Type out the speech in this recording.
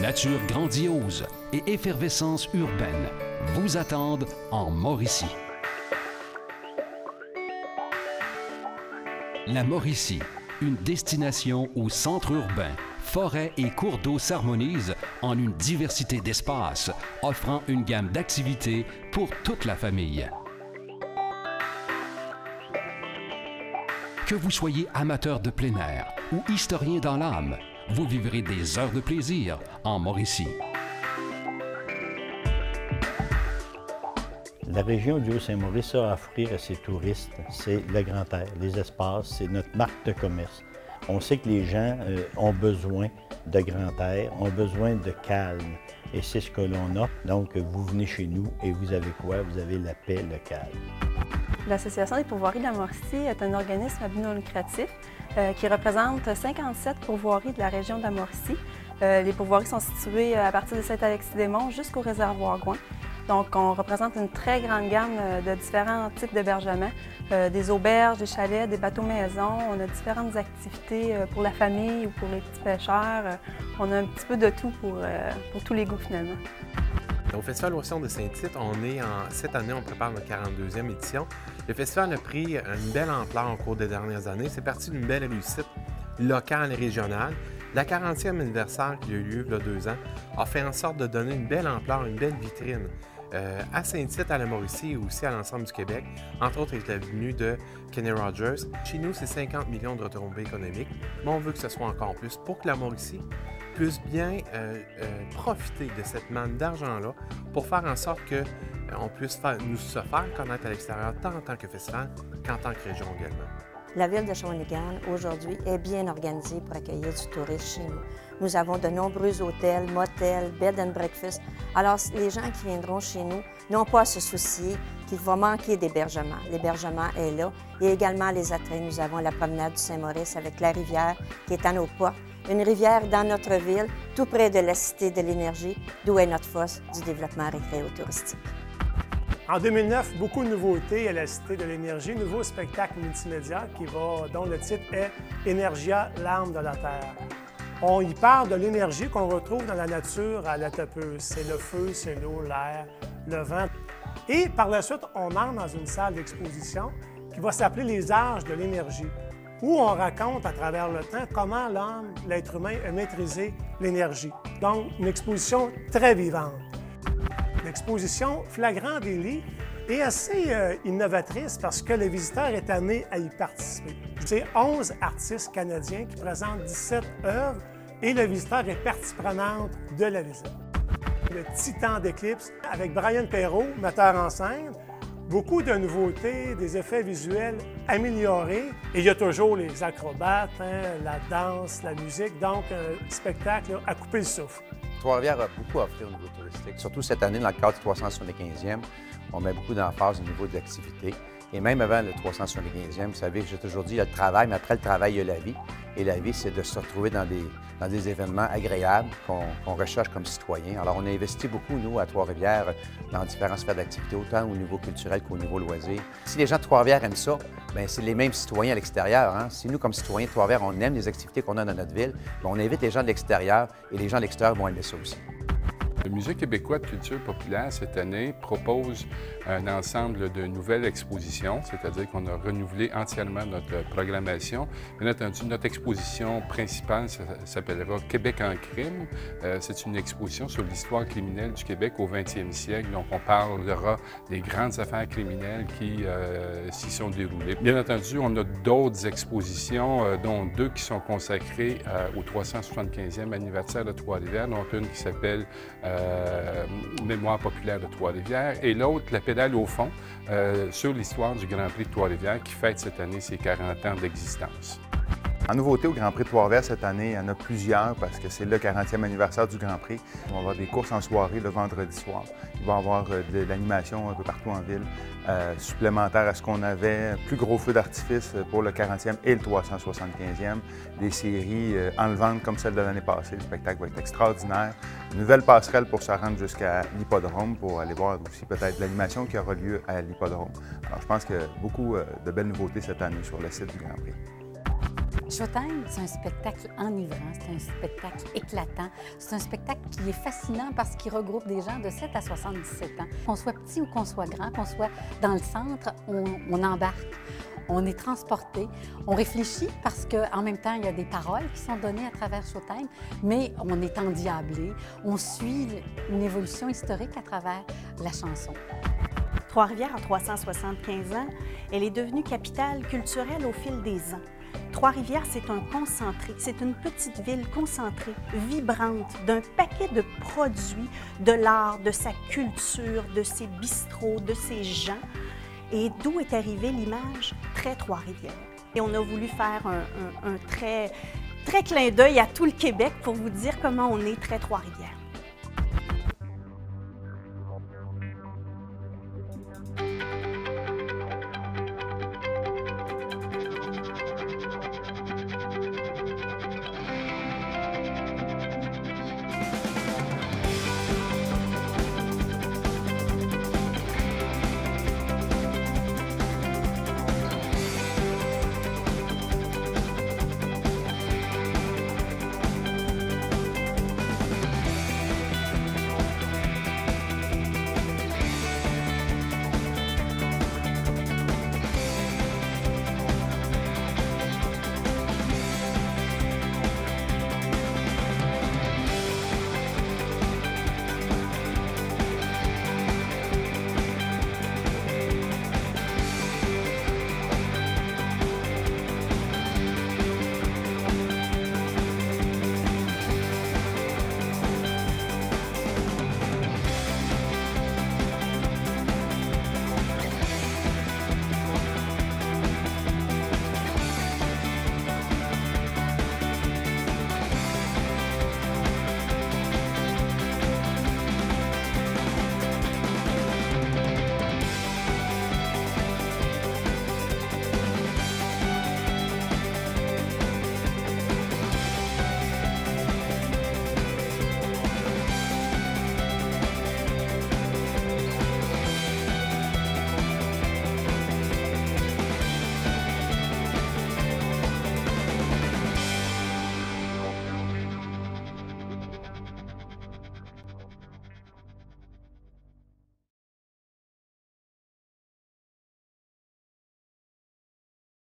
Nature grandiose et effervescence urbaine vous attendent en Mauricie. La Mauricie, une destination où centre urbain, forêts et cours d'eau s'harmonisent en une diversité d'espaces, offrant une gamme d'activités pour toute la famille. Que vous soyez amateur de plein air ou historien dans l'âme, vous vivrez des heures de plaisir en Mauricie. La région du Haut-Saint-Maurice a à offrir à ses touristes, c'est le grand air, les espaces, c'est notre marque de commerce. On sait que les gens ont besoin de grand air, ont besoin de calme, et c'est ce que l'on a. Donc, vous venez chez nous et vous avez quoi? Vous avez la paix, le calme. L'Association des pourvoiries de la Mauricie est un organisme à but non lucratif qui représente 57 pourvoiries de la région de la Mauricie. Les pourvoiries sont situées à partir de Saint-Alexis-des-Monts jusqu'au réservoir Gouin. Donc, on représente une très grande gamme de différents types d'hébergements, des auberges, des chalets, des bateaux maisons. On a différentes activités pour la famille ou pour les petits pêcheurs. On a un petit peu de tout pour tous les goûts finalement. Au Festival Oisillons de Saint-Tite, cette année, on prépare notre 42e édition. Le festival a pris une belle ampleur au cours des dernières années. C'est parti d'une belle réussite locale et régionale. La 40e anniversaire qui a eu lieu il y a 2 ans a fait en sorte de donner une belle ampleur, une belle vitrine à Saint-Tite, à la Mauricie et aussi à l'ensemble du Québec, entre autres avec la venue de Kenny Rogers. Chez nous, c'est 50 millions de retombées économiques, mais on veut que ce soit encore plus pour que la Mauricie puisse bien profiter de cette manne d'argent-là pour faire en sorte qu'on puisse nous se faire connaître à l'extérieur, tant en tant que festival qu'en tant que région également. La ville de Shawinigan, aujourd'hui, est bien organisée pour accueillir du tourisme chez nous. Nous avons de nombreux hôtels, motels, bed and breakfast. Alors, les gens qui viendront chez nous n'ont pas à se soucier qu'il va manquer d'hébergement. L'hébergement est là. Et également les attraits. Nous avons la promenade du Saint-Maurice avec la rivière qui est à nos portes. Une rivière dans notre ville, tout près de la Cité de l'Énergie, d'où est notre fosse du développement récréo-touristique. En 2009, beaucoup de nouveautés à la Cité de l'Énergie, nouveau spectacle multimédia dont le titre est « Énergia, l'arme de la Terre ». On y parle de l'énergie qu'on retrouve dans la nature à la tapeuse. C'est le feu, c'est l'eau, l'air, le vent. Et par la suite, on entre dans une salle d'exposition qui va s'appeler « Les âges de l'énergie », où on raconte à travers le temps comment l'homme, l'être humain, a maîtrisé l'énergie. Donc, une exposition très vivante. L'exposition Flagrant délit est assez innovatrice parce que le visiteur est amené à y participer. C'est 11 artistes canadiens qui présentent 17 œuvres et le visiteur est partie prenante de la visite. Le Titan d'éclipse avec Brian Perrault, metteur en scène, beaucoup de nouveautés, des effets visuels améliorés et il y a toujours les acrobates, la danse, la musique, donc un spectacle à couper le souffle. Trois-Rivières a beaucoup à offrir au niveau touristique. Surtout cette année, dans le cadre du 375e, on met beaucoup d'emphase au niveau de l'activité. Et même avant le 375e, vous savez, j'ai toujours dit, il y a le travail, mais après le travail, il y a la vie. Et la vie, c'est de se retrouver dans des événements agréables qu'on recherche comme citoyen. Alors, on a investi beaucoup, nous, à Trois-Rivières, dans différentes sphères d'activité, autant au niveau culturel qu'au niveau loisir. Si les gens de Trois-Rivières aiment ça, bien, c'est les mêmes citoyens à l'extérieur. Hein? Si nous, comme citoyens de Trois-Rivières, on aime les activités qu'on a dans notre ville, bien, on invite les gens de l'extérieur et les gens de l'extérieur vont aimer ça aussi. Le Musée québécois de culture populaire, cette année, propose un ensemble de nouvelles expositions, c'est-à-dire qu'on a renouvelé entièrement notre programmation. Bien entendu, notre exposition principale s'appellera Québec en crime. C'est une exposition sur l'histoire criminelle du Québec au 20e siècle. Donc, on parlera des grandes affaires criminelles qui s'y sont déroulées. Bien entendu, on a d'autres expositions, dont 2 qui sont consacrées au 375e anniversaire de Trois-Rivières, dont une qui s'appelle Mémoire populaire de Trois-Rivières, et l'autre, La pédale au fond, sur l'histoire du Grand Prix de Trois-Rivières, qui fête cette année ses 40 ans d'existence. En nouveauté au Grand Prix de Trois-Rivières cette année, il y en a plusieurs parce que c'est le 40e anniversaire du Grand Prix. On va avoir des courses en soirée le vendredi soir. Il va y avoir de l'animation un peu partout en ville, supplémentaire à ce qu'on avait, plus gros feux d'artifice pour le 40e et le 375e, des séries enlevantes comme celle de l'année passée. Le spectacle va être extraordinaire. Une nouvelle passerelle pour se rendre jusqu'à l'hippodrome pour aller voir aussi peut-être l'animation qui aura lieu à l'hippodrome. Alors je pense qu'il y a beaucoup de belles nouveautés cette année sur le site du Grand Prix. Showtime, c'est un spectacle enivrant, c'est un spectacle éclatant, c'est un spectacle qui est fascinant parce qu'il regroupe des gens de 7 à 77 ans. Qu'on soit petit ou qu'on soit grand, qu'on soit dans le centre, on embarque. On est transporté, on réfléchit parce qu'en même temps, il y a des paroles qui sont données à travers Showtime, mais on est endiablé, on suit une évolution historique à travers la chanson. Trois-Rivières a 375 ans, elle est devenue capitale culturelle au fil des ans. Trois-Rivières, c'est un concentré, c'est une petite ville concentrée, vibrante, d'un paquet de produits, de l'art, de sa culture, de ses bistrots, de ses gens. Et d'où est arrivée l'image très Trois-Rivières. Et on a voulu faire un très clin d'œil à tout le Québec pour vous dire comment on est très Trois-Rivières.